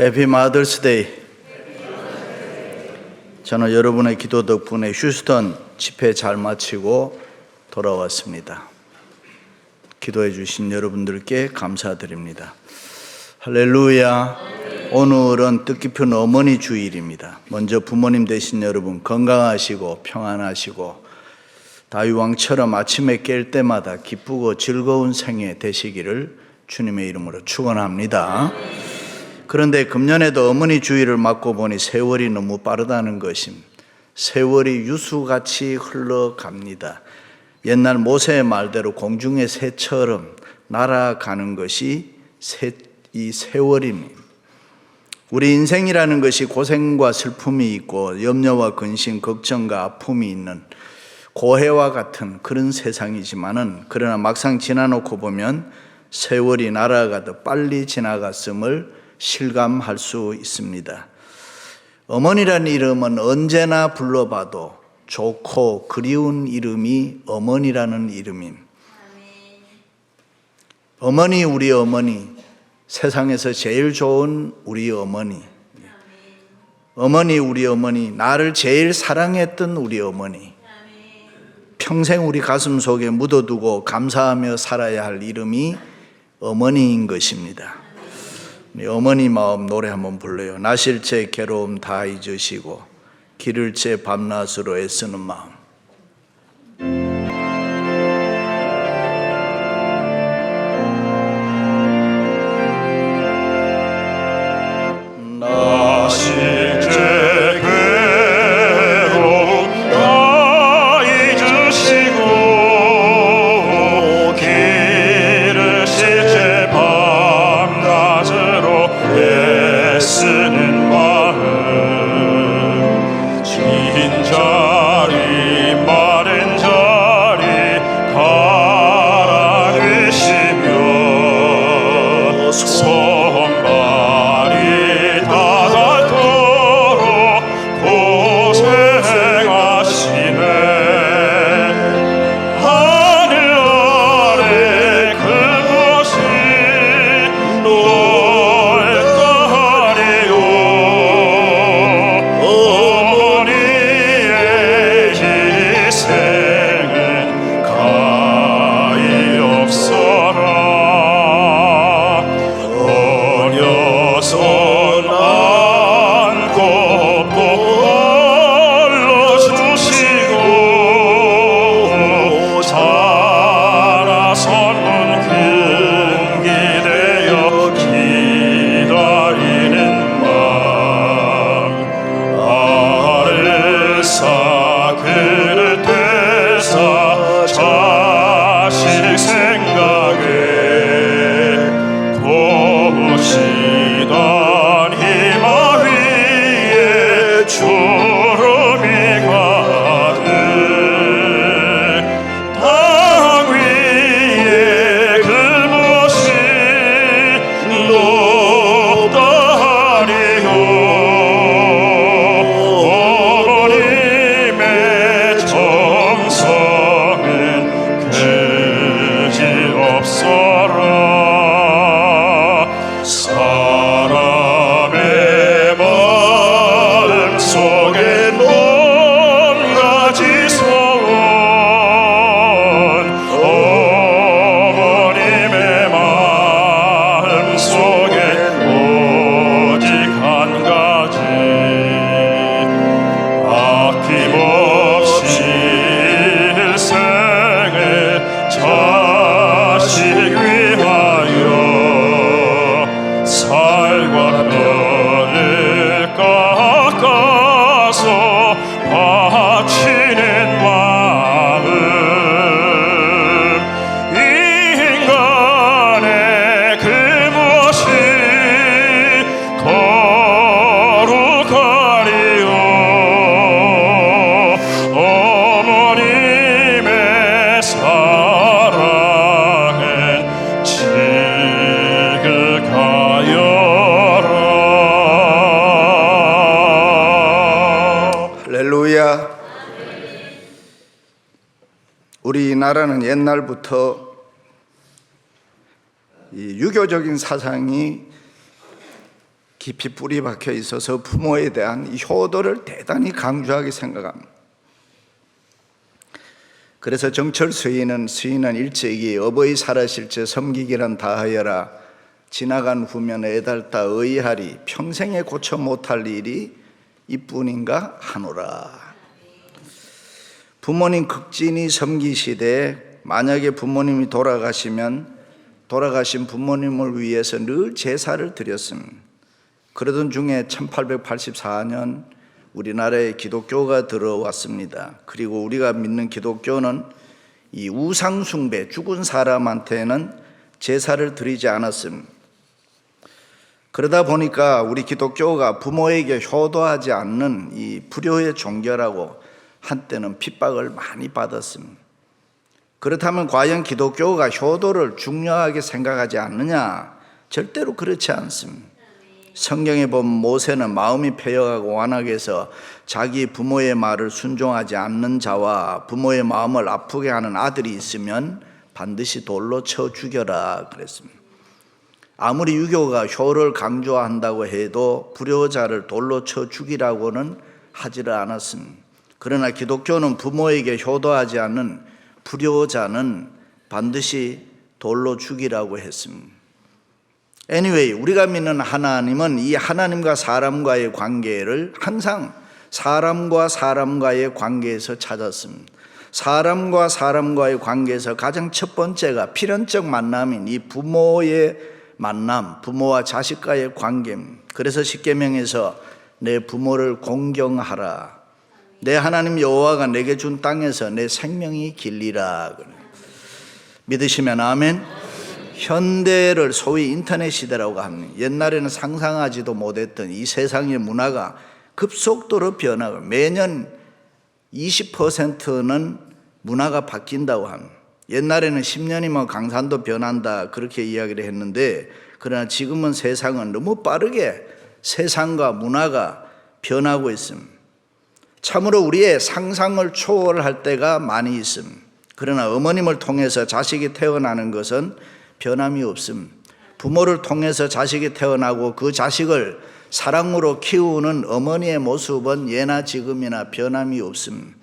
해피 마더스데이. 저는 여러분의 기도 덕분에 휴스턴 집회 잘 마치고 돌아왔습니다. 기도해 주신 여러분들께 감사드립니다. 할렐루야. 오늘은 뜻깊은 어머니 주일입니다. 먼저 부모님 되신 여러분 건강하시고 평안하시고 다윗왕처럼 아침에 깰 때마다 기쁘고 즐거운 생애 되시기를 주님의 이름으로 축원합니다. 그런데 금년에도 어머니 주일을 맞고 보니 세월이 너무 빠르다는 것임. 세월이 유수같이 흘러갑니다. 옛날 모세의 말대로 공중의 새처럼 날아가는 것이 이 세월입니다. 우리 인생이라는 것이 고생과 슬픔이 있고 염려와 근심, 걱정과 아픔이 있는 고해와 같은 그런 세상이지만은 그러나 막상 지나놓고 보면 세월이 날아가듯 빨리 지나갔음을 실감할 수 있습니다. 어머니라는 이름은 언제나 불러봐도 좋고 그리운 이름이 어머니라는 이름임. 어머니, 우리 어머니, 세상에서 제일 좋은 우리 어머니. 어머니, 우리 어머니, 나를 제일 사랑했던 우리 어머니. 평생 우리 가슴 속에 묻어두고 감사하며 살아야 할 이름이 어머니인 것입니다. 어머니 마음 노래 한번 불러요. 나실제 괴로움 다 잊으시고 기를제 밤낮으로 애쓰는 마음. 우리나라는 옛날부터 이 유교적인 사상이 깊이 뿌리 박혀 있어서 부모에 대한 이 효도를 대단히 강조하게 생각합니다. 그래서 정철 스님은 일찍이 어버이 살아실 때 섬기기란 다하여라, 지나간 후면 애달다 의하리, 평생에 고쳐 못할 일이 이뿐인가 하노라. 부모님 극진히 섬기시되 만약에 부모님이 돌아가신 부모님을 위해서 늘 제사를 드렸습니다. 그러던 중에 1884년 우리나라에 기독교가 들어왔습니다. 그리고 우리가 믿는 기독교는 이 우상숭배, 죽은 사람한테는 제사를 드리지 않았습니다. 그러다 보니까 우리 기독교가 부모에게 효도하지 않는 이 불효의 종교라고 한때는 핍박을 많이 받았습니다. 그렇다면 과연 기독교가 효도를 중요하게 생각하지 않느냐? 절대로 그렇지 않습니다. 성경에 보면 모세는 마음이 패역하고 완악해서 자기 부모의 말을 순종하지 않는 자와 부모의 마음을 아프게 하는 아들이 있으면 반드시 돌로 쳐 죽여라 그랬습니다. 아무리 유교가 효를 강조한다고 해도 불효자를 돌로 쳐 죽이라고는 하지를 않았습니다. 그러나 기독교는 부모에게 효도하지 않는 불효자는 반드시 돌로 죽이라고 했습니다. Anyway, 우리가 믿는 하나님은 이 하나님과 사람과의 관계를 항상 사람과 사람과의 관계에서 찾았습니다. 사람과 사람과의 관계에서 가장 첫 번째가 필연적 만남인 이 부모의 만남, 부모와 자식과의 관계입니다. 그래서 십계명에서 내 부모를 공경하라, 내 하나님 여호와가 내게 준 땅에서 내 생명이 길리라. 믿으시면 아멘. 현대를 소위 인터넷 시대라고 합니다. 옛날에는 상상하지도 못했던 이 세상의 문화가 급속도로 변하고 매년 20%는 문화가 바뀐다고 합니다. 옛날에는 10년이면 강산도 변한다 그렇게 이야기를 했는데, 그러나 지금은 세상은 너무 빠르게 세상과 문화가 변하고 있습니다. 참으로 우리의 상상을 초월할 때가 많이 있습니다. 그러나 어머님을 통해서 자식이 태어나는 것은 변함이 없습니다. 부모를 통해서 자식이 태어나고 그 자식을 사랑으로 키우는 어머니의 모습은 예나 지금이나 변함이 없습니다.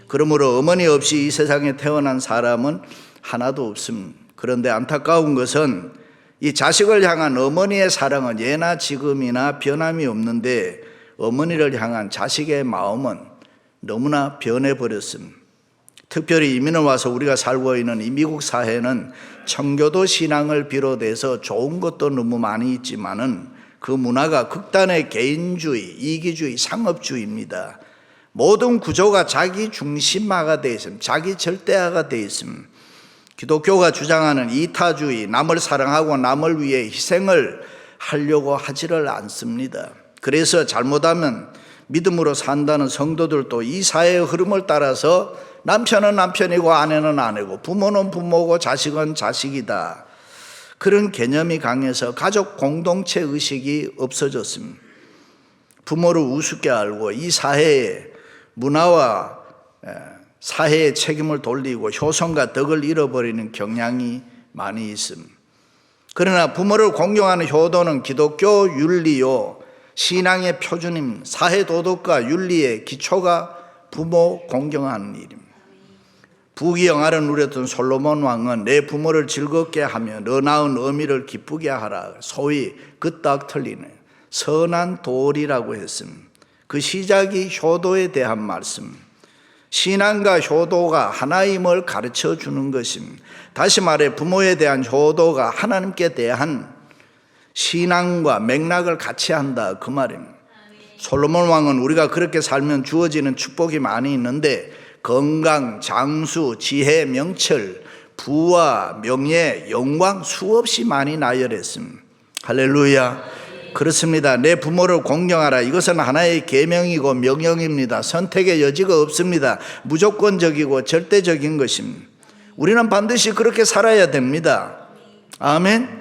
그러므로 어머니 없이 이 세상에 태어난 사람은 하나도 없습니다. 그런데 안타까운 것은 이 자식을 향한 어머니의 사랑은 예나 지금이나 변함이 없는데 어머니를 향한 자식의 마음은 너무나 변해버렸습니다. 특별히 이민을 와서 우리가 살고 있는 이 미국 사회는 청교도 신앙을 비롯해서 좋은 것도 너무 많이 있지만은 그 문화가 극단의 개인주의, 이기주의, 상업주의입니다. 모든 구조가 자기 중심화가 되어 있습니다. 자기 절대화가 되어 있습니다. 기독교가 주장하는 이타주의, 남을 사랑하고 남을 위해 희생을 하려고 하지를 않습니다. 그래서 잘못하면 믿음으로 산다는 성도들도 이 사회의 흐름을 따라서 남편은 남편이고 아내는 아내고 부모는 부모고 자식은 자식이다, 그런 개념이 강해서 가족 공동체 의식이 없어졌습니다. 부모를 우습게 알고 이 사회의 문화와 사회의 책임을 돌리고 효성과 덕을 잃어버리는 경향이 많이 있습니다. 그러나 부모를 공경하는 효도는 기독교 윤리요, 신앙의 표준임, 사회 도덕과 윤리의 기초가 부모 공경하는 일입니다. 부귀영화를 누렸던 솔로몬 왕은 내 부모를 즐겁게 하며 너 낳은 어미를 기쁘게 하라, 소위 그 딱 틀리네 선한 도리라고 했습니다. 그 시작이 효도에 대한 말씀, 신앙과 효도가 하나임을 가르쳐 주는 것입니다. 다시 말해 부모에 대한 효도가 하나님께 대한 신앙과 맥락을 같이 한다 그 말입니다. 솔로몬 왕은 우리가 그렇게 살면 주어지는 축복이 많이 있는데 건강, 장수, 지혜, 명철, 부와 명예, 영광 수없이 많이 나열했습니다. 할렐루야. 그렇습니다. 내 부모를 공경하라, 이것은 하나의 계명이고 명령입니다. 선택의 여지가 없습니다. 무조건적이고 절대적인 것입니다. 우리는 반드시 그렇게 살아야 됩니다. 아멘.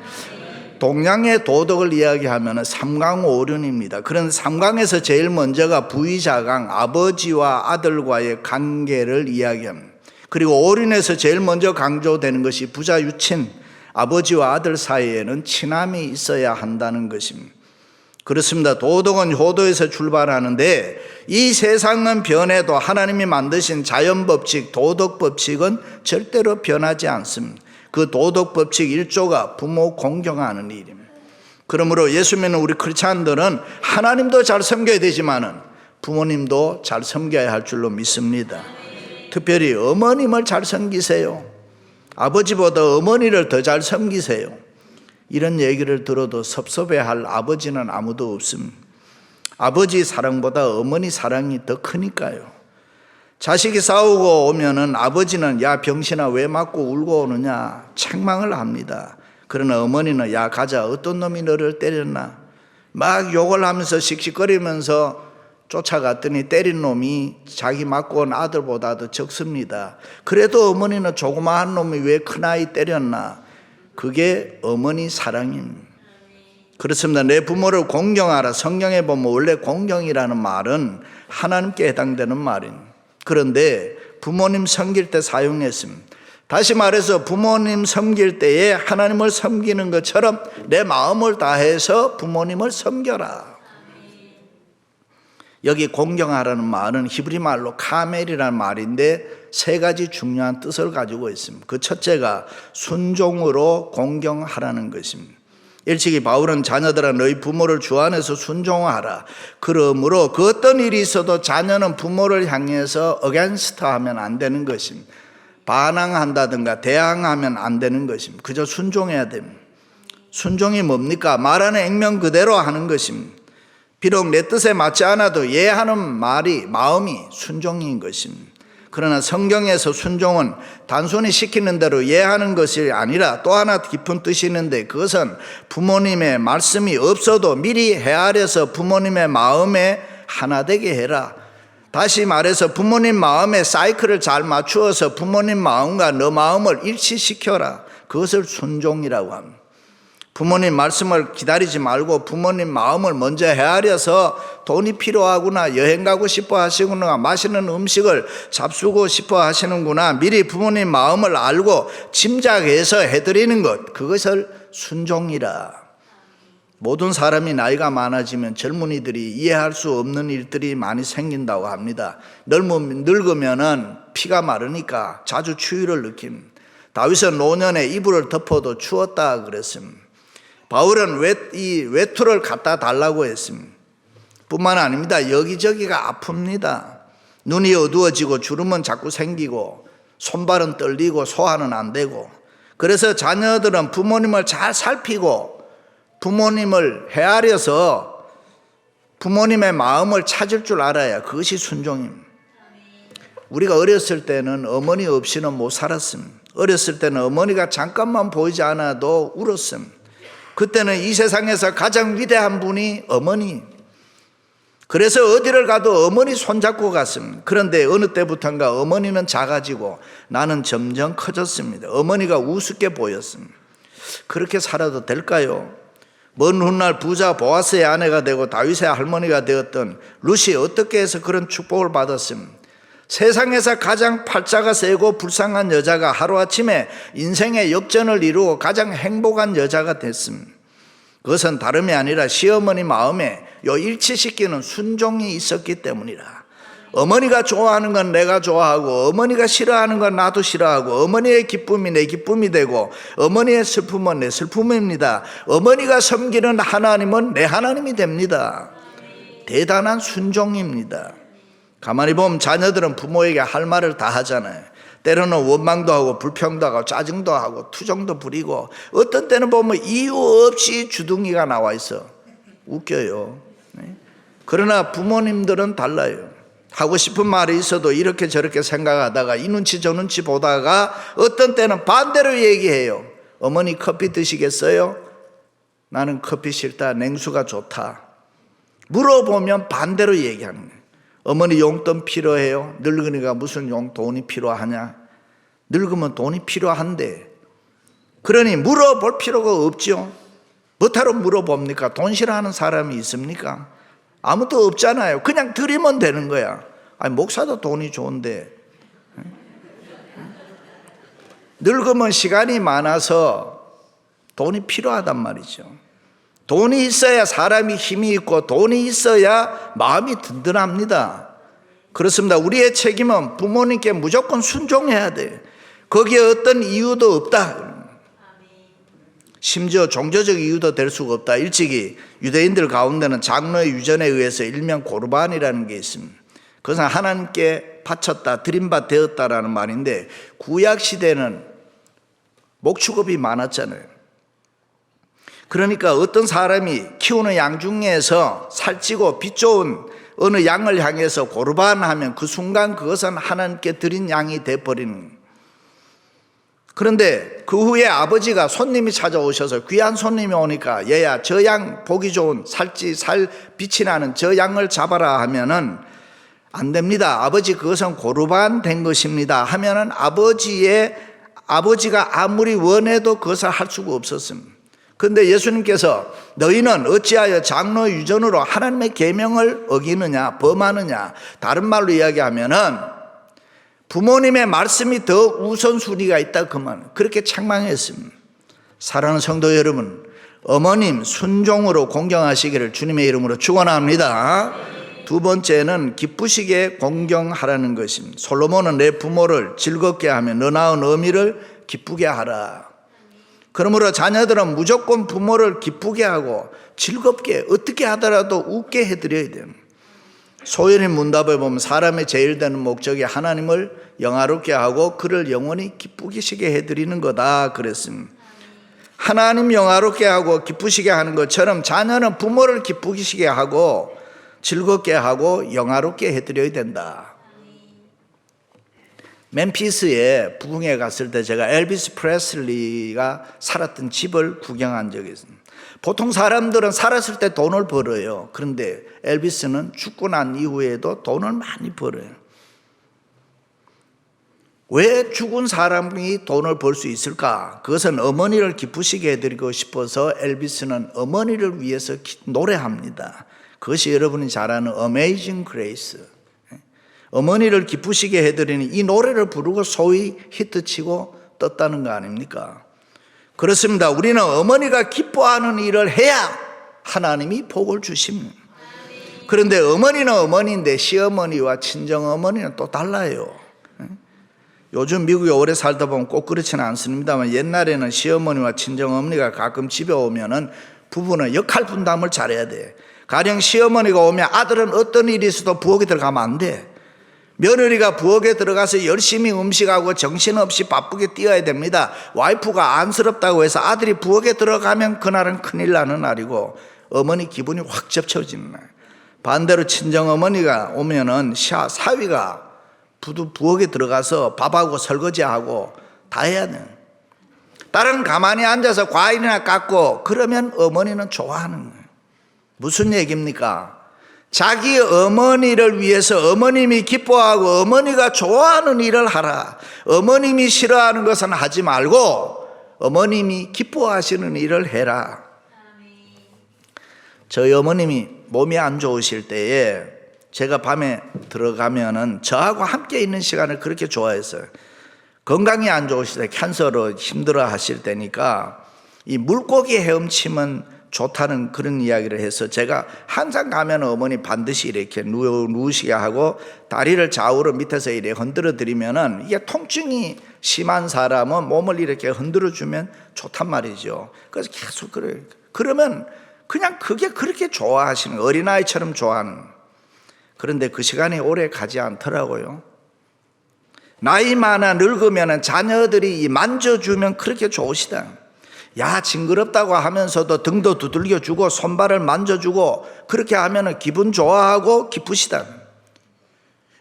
동양의 도덕을 이야기하면 삼강오륜입니다. 그런 삼강에서 제일 먼저가 부의자강, 아버지와 아들과의 관계를 이야기합니다. 그리고 올인에서 제일 먼저 강조되는 것이 부자 유친, 아버지와 아들 사이에는 친함이 있어야 한다는 것입니다. 그렇습니다. 도덕은 효도에서 출발하는데 이 세상은 변해도 하나님이 만드신 자연법칙, 도덕법칙은 절대로 변하지 않습니다. 그 도덕법칙 1조가 부모 공경하는 일입니다. 그러므로 예수 믿는 우리 크리스찬들은 하나님도 잘 섬겨야 되지만은 부모님도 잘 섬겨야 할 줄로 믿습니다. 특별히 어머님을 잘 섬기세요. 아버지보다 어머니를 더 잘 섬기세요. 이런 얘기를 들어도 섭섭해할 아버지는 아무도 없습니다. 아버지 사랑보다 어머니 사랑이 더 크니까요. 자식이 싸우고 오면은 아버지는 야 병신아 왜 맞고 울고 오느냐 책망을 합니다. 그러나 어머니는 야 가자 어떤 놈이 너를 때렸나 막 욕을 하면서 씩씩거리면서 쫓아갔더니 때린 놈이 자기 맞고 온 아들보다도 적습니다. 그래도 어머니는 조그마한 놈이 왜 큰아이 때렸나. 그게 어머니 사랑입니다. 그렇습니다. 내 부모를 공경하라. 성경에 보면 원래 공경이라는 말은 하나님께 해당되는 말입니다. 그런데 부모님 섬길 때 사용했습니다. 다시 말해서 부모님 섬길 때에 하나님을 섬기는 것처럼 내 마음을 다해서 부모님을 섬겨라. 여기 공경하라는 말은 히브리 말로 카멜이라는 말인데 세 가지 중요한 뜻을 가지고 있습니다. 그 첫째가 순종으로 공경하라는 것입니다. 일찍이 바울은 자녀들아 너희 부모를 주 안에서 순종하라. 그러므로 그 어떤 일이 있어도 자녀는 부모를 향해서 against 하면 안 되는 것입니다. 반항한다든가 대항하면 안 되는 것입니다. 그저 순종해야 됩니다. 순종이 뭡니까? 말하는 액면 그대로 하는 것입니다. 비록 내 뜻에 맞지 않아도 예하는 말이 마음이 순종인 것입니다. 그러나 성경에서 순종은 단순히 시키는 대로 예하는 것이 아니라 또 하나 깊은 뜻이 있는데 그것은 부모님의 말씀이 없어도 미리 헤아려서 부모님의 마음에 하나 되게 해라. 다시 말해서 부모님 마음의 사이클을 잘 맞추어서 부모님 마음과 너 마음을 일치시켜라. 그것을 순종이라고 합니다. 부모님 말씀을 기다리지 말고 부모님 마음을 먼저 헤아려서 돈이 필요하구나, 여행 가고 싶어 하시구나, 맛있는 음식을 잡수고 싶어 하시는구나, 미리 부모님 마음을 알고 짐작해서 해드리는 것, 그것을 순종이라. 모든 사람이 나이가 많아지면 젊은이들이 이해할 수 없는 일들이 많이 생긴다고 합니다. 늙으면은 피가 마르니까 자주 추위를 느낍니다. 다윗은 노년에 이불을 덮어도 추웠다 그랬습니다. 바울은 이 외투를 갖다 달라고 했습니다. 뿐만 아닙니다. 여기저기가 아픕니다. 눈이 어두워지고 주름은 자꾸 생기고 손발은 떨리고 소화는 안 되고. 그래서 자녀들은 부모님을 잘 살피고 부모님을 헤아려서 부모님의 마음을 찾을 줄 알아야 그것이 순종입니다. 우리가 어렸을 때는 어머니 없이는 못 살았습니다. 어렸을 때는 어머니가 잠깐만 보이지 않아도 울었습니다. 그때는 이 세상에서 가장 위대한 분이 어머니. 그래서 어디를 가도 어머니 손잡고 갔습니다. 그런데 어느 때부터인가 어머니는 작아지고 나는 점점 커졌습니다. 어머니가 우습게 보였습니다. 그렇게 살아도 될까요? 먼 훗날 부자 보아스의 아내가 되고 다윗의 할머니가 되었던 룻이 어떻게 해서 그런 축복을 받았습니까? 세상에서 가장 팔자가 세고 불쌍한 여자가 하루아침에 인생의 역전을 이루고 가장 행복한 여자가 됐습니다. 그것은 다름이 아니라 시어머니 마음에 일치시키는 순종이 있었기 때문이라. 어머니가 좋아하는 건 내가 좋아하고 어머니가 싫어하는 건 나도 싫어하고 어머니의 기쁨이 내 기쁨이 되고 어머니의 슬픔은 내 슬픔입니다. 어머니가 섬기는 하나님은 내 하나님이 됩니다. 대단한 순종입니다. 가만히 보면 자녀들은 부모에게 할 말을 다 하잖아요. 때로는 원망도 하고 불평도 하고 짜증도 하고 투정도 부리고 어떤 때는 보면 이유 없이 주둥이가 나와 있어. 웃겨요. 그러나 부모님들은 달라요. 하고 싶은 말이 있어도 이렇게 저렇게 생각하다가 이 눈치 저 눈치 보다가 어떤 때는 반대로 얘기해요. 어머니 커피 드시겠어요? 나는 커피 싫다. 냉수가 좋다. 물어보면 반대로 얘기하는 거예요. 어머니 용돈 필요해요? 늙으니까 무슨 돈이 필요하냐? 늙으면 돈이 필요한데. 그러니 물어볼 필요가 없죠. 뭐하러 물어봅니까? 돈 싫어하는 사람이 있습니까? 아무도 없잖아요. 그냥 드리면 되는 거야. 아니 목사도 돈이 좋은데 늙으면 시간이 많아서 돈이 필요하단 말이죠. 돈이 있어야 사람이 힘이 있고 돈이 있어야 마음이 든든합니다. 그렇습니다. 우리의 책임은 부모님께 무조건 순종해야 돼. 거기에 어떤 이유도 없다. 심지어 종교적 이유도 될 수가 없다. 일찍이 유대인들 가운데는 장로의 유전에 의해서 일명 고르반이라는 게 있습니다. 그것은 하나님께 바쳤다, 드림바 되었다라는 말인데, 구약 시대는 목축업이 많았잖아요. 그러니까 어떤 사람이 키우는 양 중에서 살찌고 빛 좋은 어느 양을 향해서 고르반 하면 그 순간 그것은 하나님께 드린 양이 돼버리는 거예요. 그런데 그 후에 아버지가 손님이 찾아오셔서 귀한 손님이 오니까 얘야 저 양 보기 좋은 살 빛이 나는 저 양을 잡아라 하면은 안 됩니다. 아버지 그것은 고르반 된 것입니다 하면은 아버지가 아무리 원해도 그것을 할 수가 없었습니다. 그런데 예수님께서 너희는 어찌하여 장로 유전으로 하나님의 계명을 어기느냐 범하느냐, 다른 말로 이야기하면은 부모님의 말씀이 더 우선순위가 있다 그만, 그렇게 책망했습니다. 사랑하는 성도 여러분, 어머님 순종으로 공경하시기를 주님의 이름으로 축원합니다. 두 번째는 기쁘시게 공경하라는 것입니다. 솔로몬은 내 부모를 즐겁게 하며 너 낳은 어미를 기쁘게 하라. 그러므로 자녀들은 무조건 부모를 기쁘게 하고 즐겁게 어떻게 하더라도 웃게 해드려야 돼요. 소연의 문답을 보면 사람의 제일 되는 목적이 하나님을 영화롭게 하고 그를 영원히 기쁘시게 해드리는 거다 그랬습니다. 하나님 영화롭게 하고 기쁘시게 하는 것처럼 자녀는 부모를 기쁘시게 하고 즐겁게 하고 영화롭게 해드려야 된다. 멤피스에 부흥회 갔을 때 제가 엘비스 프레슬리가 살았던 집을 구경한 적이 있습니다. 보통 사람들은 살았을 때 돈을 벌어요. 그런데 엘비스는 죽고 난 이후에도 돈을 많이 벌어요. 왜 죽은 사람이 돈을 벌 수 있을까? 그것은 어머니를 기쁘시게 해드리고 싶어서 엘비스는 어머니를 위해서 노래합니다. 그것이 여러분이 잘 아는 Amazing Grace. 어머니를 기쁘시게 해드리는 이 노래를 부르고 소위 히트치고 떴다는 거 아닙니까? 그렇습니다. 우리는 어머니가 기뻐하는 일을 해야 하나님이 복을 주십니다. 그런데 어머니는 어머니인데 시어머니와 친정어머니는 또 달라요. 요즘 미국에 오래 살다 보면 꼭 그렇지는 않습니다만 옛날에는 시어머니와 친정어머니가 가끔 집에 오면은 부부는 역할 분담을 잘해야 돼. 가령 시어머니가 오면 아들은 어떤 일이 있어도 부엌에 들어가면 안 돼. 며느리가 부엌에 들어가서 열심히 음식하고 정신없이 바쁘게 뛰어야 됩니다. 와이프가 안쓰럽다고 해서 아들이 부엌에 들어가면 그날은 큰일 나는 날이고 어머니 기분이 확 접쳐지는 날. 반대로 친정어머니가 오면은 사위가 부엌에 들어가서 밥하고 설거지하고 다 해야 돼. 딸은 가만히 앉아서 과일이나 깎고 그러면 어머니는 좋아하는 거예요. 무슨 얘기입니까? 자기 어머니를 위해서 어머님이 기뻐하고 어머니가 좋아하는 일을 하라. 어머님이 싫어하는 것은 하지 말고 어머님이 기뻐하시는 일을 해라. 저희 어머님이 몸이 안 좋으실 때에 제가 밤에 들어가면은 저하고 함께 있는 시간을 그렇게 좋아했어요. 건강이 안 좋으실 때 캔서로 힘들어 하실 때니까 이 물고기 헤엄치면 좋다는 그런 이야기를 해서 제가 항상 가면 어머니 반드시 이렇게 누우시게 하고 다리를 좌우로 밑에서 이렇게 흔들어 드리면은 이게 통증이 심한 사람은 몸을 이렇게 흔들어 주면 좋단 말이죠. 그래서 계속 그래요. 그러면 그냥 그게 그렇게 좋아하시는 어린아이처럼 좋아하는. 그런데 그 시간이 오래 가지 않더라고요. 나이 많아 늙으면 자녀들이 만져주면 그렇게 좋으시다. 야 징그럽다고 하면서도 등도 두들겨주고 손발을 만져주고 그렇게 하면 기분 좋아하고 기쁘시다.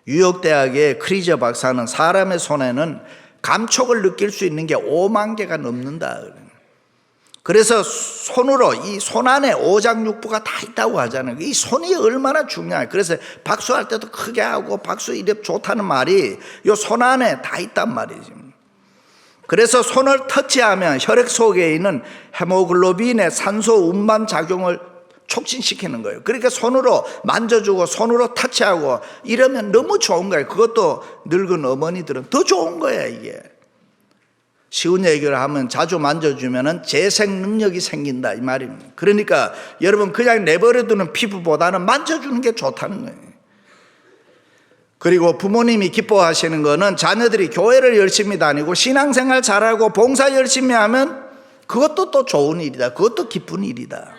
뉴욕대학의 크리저 박사는 사람의 손에는 감촉을 느낄 수 있는 게 5만 개가 넘는다. 그래서 손으로 이 손 안에 오장육부가 다 있다고 하잖아요. 이 손이 얼마나 중요해요. 그래서 박수할 때도 크게 하고 박수 이래 좋다는 말이 이 손 안에 다 있단 말이죠. 그래서 손을 터치하면 혈액 속에 있는 헤모글로빈의 산소 운반 작용을 촉진시키는 거예요. 그러니까 손으로 만져주고 손으로 터치하고 이러면 너무 좋은 거예요. 그것도 늙은 어머니들은 더 좋은 거예요. 이게 쉬운 얘기를 하면 자주 만져주면 재생 능력이 생긴다 이 말입니다. 그러니까 여러분 그냥 내버려두는 피부보다는 만져주는 게 좋다는 거예요. 그리고 부모님이 기뻐하시는 거는 자녀들이 교회를 열심히 다니고 신앙생활 잘하고 봉사 열심히 하면 그것도 또 좋은 일이다. 그것도 기쁜 일이다.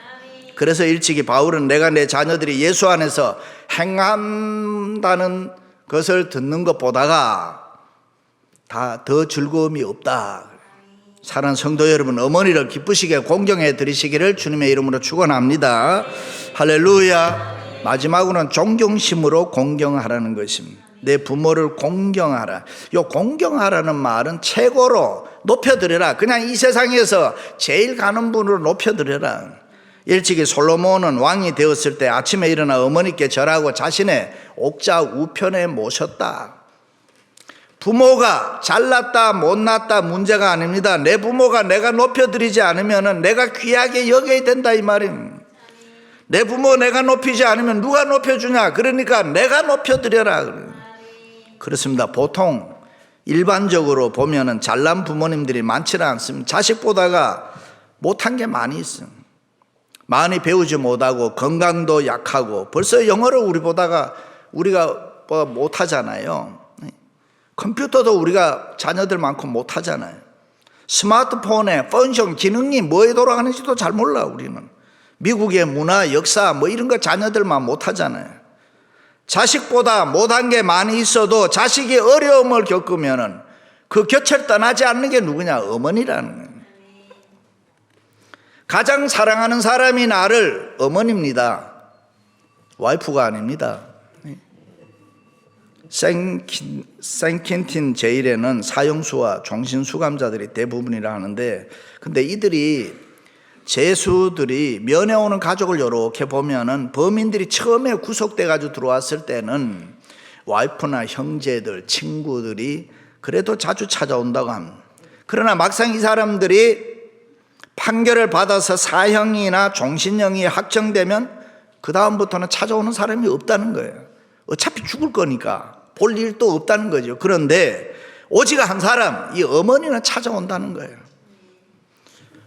그래서 일찍이 바울은 내가 내 자녀들이 예수 안에서 행한다는 것을 듣는 것보다가 다 더 즐거움이 없다. 사랑하는 성도 여러분, 어머니를 기쁘시게 공경해 드리시기를 주님의 이름으로 축원합니다. 할렐루야. 마지막으로는 존경심으로 공경하라는 것입니다. 내 부모를 공경하라. 요 공경하라는 말은 최고로 높여드려라. 그냥 이 세상에서 제일 가는 분으로 높여드려라. 일찍이 솔로몬은 왕이 되었을 때 아침에 일어나 어머니께 절하고 자신의 옥자 우편에 모셨다. 부모가 잘났다 못났다 문제가 아닙니다. 내 부모가 내가 높여드리지 않으면 내가 귀하게 여겨야 된다 이 말입니다. 내 부모 내가 높이지 않으면 누가 높여주냐. 그러니까 내가 높여드려라. 그렇습니다. 보통 일반적으로 보면은 잘난 부모님들이 많지는 않습니다. 자식보다가 못한 게 많이 있습니다. 많이 배우지 못하고 건강도 약하고 벌써 영어를 우리가 못하잖아요. 컴퓨터도 우리가 자녀들만큼 못하잖아요. 스마트폰의 펑션 기능이 뭐에 돌아가는지도 잘 몰라. 우리는 미국의 문화 역사 뭐 이런 거 자녀들만 못하잖아요. 자식보다 못한 게 많이 있어도 자식이 어려움을 겪으면은 그 곁을 떠나지 않는 게 누구냐? 어머니라는 거예요. 가장 사랑하는 사람이 나를 어머니입니다. 와이프가 아닙니다. 생킨틴 제일에는 사형수와 종신수감자들이 대부분이라 하는데, 근데 이들이 죄수들이 면회오는 가족을 이렇게 보면은 범인들이 처음에 구속돼 가지고 들어왔을 때는 와이프나 형제들, 친구들이 그래도 자주 찾아온다고 합니다. 그러나 막상 이 사람들이 판결을 받아서 사형이나 종신형이 확정되면 그 다음부터는 찾아오는 사람이 없다는 거예요. 어차피 죽을 거니까 볼 일도 없다는 거죠. 그런데 오직 한 사람, 이 어머니는 찾아온다는 거예요.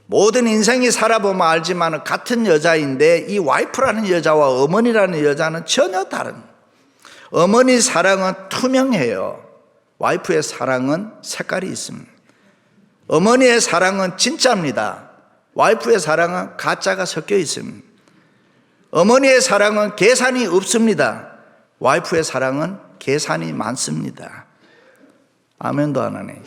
모든 인생이 살아보면 알지만 같은 여자인데 이 와이프라는 여자와 어머니라는 여자는 전혀 다른. 어머니 사랑은 투명해요. 와이프의 사랑은 색깔이 있습니다. 어머니의 사랑은 진짜입니다. 와이프의 사랑은 가짜가 섞여 있습니다. 어머니의 사랑은 계산이 없습니다. 와이프의 사랑은 계산이 많습니다. 아멘도 안 하네.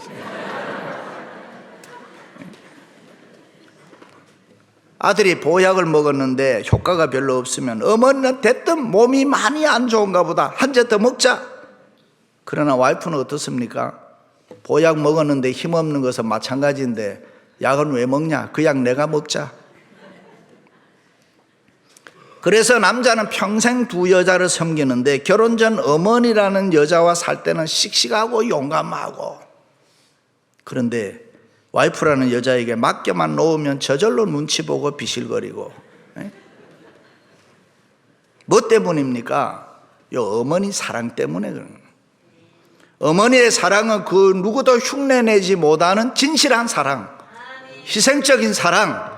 아들이 보약을 먹었는데 효과가 별로 없으면 어머니는 됐든 몸이 많이 안 좋은가 보다, 한 제 더 먹자. 그러나 와이프는 어떻습니까? 보약 먹었는데 힘없는 것은 마찬가지인데 약은 왜 먹냐? 그 약 내가 먹자. 그래서 남자는 평생 두 여자를 섬기는데 결혼 전 어머니라는 여자와 살 때는 씩씩하고 용감하고, 그런데 와이프라는 여자에게 맡겨만 놓으면 저절로 눈치 보고 비실거리고. 뭐 때문입니까? 요 어머니 사랑 때문에 그런 거예요. 어머니의 사랑은 그 누구도 흉내내지 못하는 진실한 사랑, 희생적인 사랑,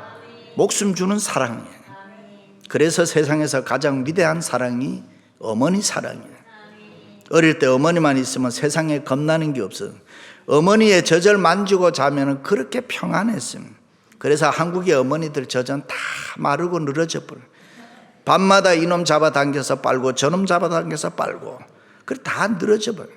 목숨 주는 사랑이에요. 그래서 세상에서 가장 위대한 사랑이 어머니 사랑이에요. 어릴 때 어머니만 있으면 세상에 겁나는 게 없어요. 어머니의 젖을 만지고 자면 그렇게 평안했습니다. 그래서 한국의 어머니들 젖은 다 마르고 늘어져 버려요. 밤마다 이놈 잡아당겨서 빨고 저놈 잡아당겨서 빨고 그래 다 늘어져 버려요.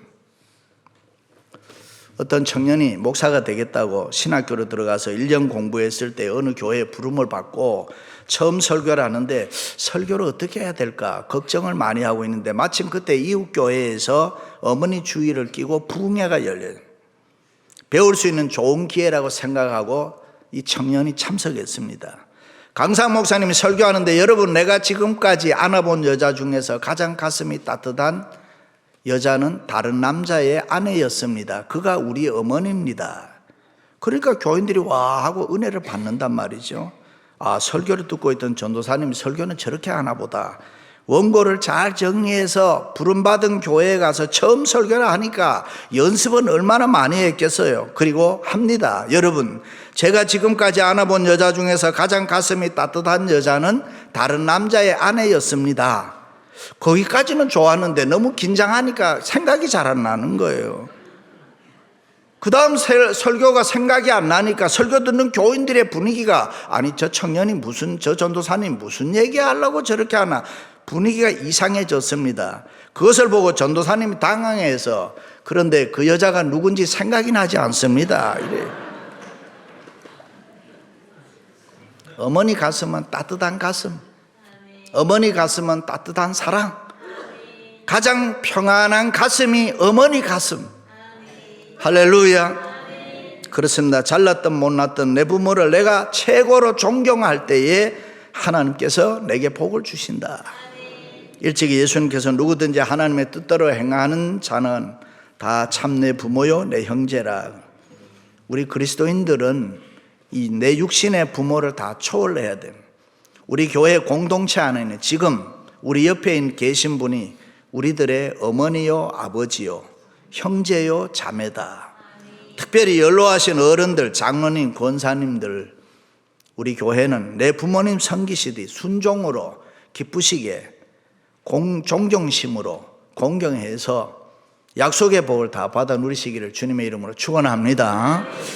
어떤 청년이 목사가 되겠다고 신학교로 들어가서 1년 공부했을 때 어느 교회에 부름을 받고 처음 설교를 하는데 설교를 어떻게 해야 될까 걱정을 많이 하고 있는데 마침 그때 이웃교회에서 어머니 주의를 끼고 부흥회가 열려요. 배울 수 있는 좋은 기회라고 생각하고 이 청년이 참석했습니다. 강사 목사님이 설교하는데, 여러분 내가 지금까지 안아본 여자 중에서 가장 가슴이 따뜻한 여자는 다른 남자의 아내였습니다. 그가 우리 어머니입니다. 그러니까 교인들이 와 하고 은혜를 받는단 말이죠. 아, 설교를 듣고 있던 전도사님이 설교는 저렇게 하나 보다. 원고를 잘 정리해서 부름받은 교회에 가서 처음 설교를 하니까 연습은 얼마나 많이 했겠어요. 그리고 합니다. 여러분, 제가 지금까지 안아본 여자 중에서 가장 가슴이 따뜻한 여자는 다른 남자의 아내였습니다. 거기까지는 좋았는데 너무 긴장하니까 생각이 잘 안 나는 거예요. 그 다음 설교가 생각이 안 나니까 설교 듣는 교인들의 분위기가, 아니 저 청년이 무슨, 저 전도사님 무슨 얘기하려고 저렇게 하나, 분위기가 이상해졌습니다. 그것을 보고 전도사님이 당황해서, 그런데 그 여자가 누군지 생각이 나지 않습니다. 이래. 어머니 가슴은 따뜻한 가슴, 어머니 가슴은 따뜻한 사랑, 가장 평안한 가슴이 어머니 가슴. 할렐루야. 그렇습니다. 잘났든 못났든 내 부모를 내가 최고로 존경할 때에 하나님께서 내게 복을 주신다. 일찍이 예수님께서 누구든지 하나님의 뜻대로 행하는 자는 다 참 내 부모요 내 형제라. 우리 그리스도인들은 이 내 육신의 부모를 다 초월해야 됩니다. 우리 교회 공동체 안에는 지금 우리 옆에 계신 분이 우리들의 어머니요 아버지요 형제요 자매다. 특별히 연로하신 어른들, 장로님, 권사님들, 우리 교회는 내 부모님 섬기시듯이 순종으로 기쁘시게 존경심으로 공경해서 약속의 복을 다 받아 누리시기를 주님의 이름으로 축원합니다.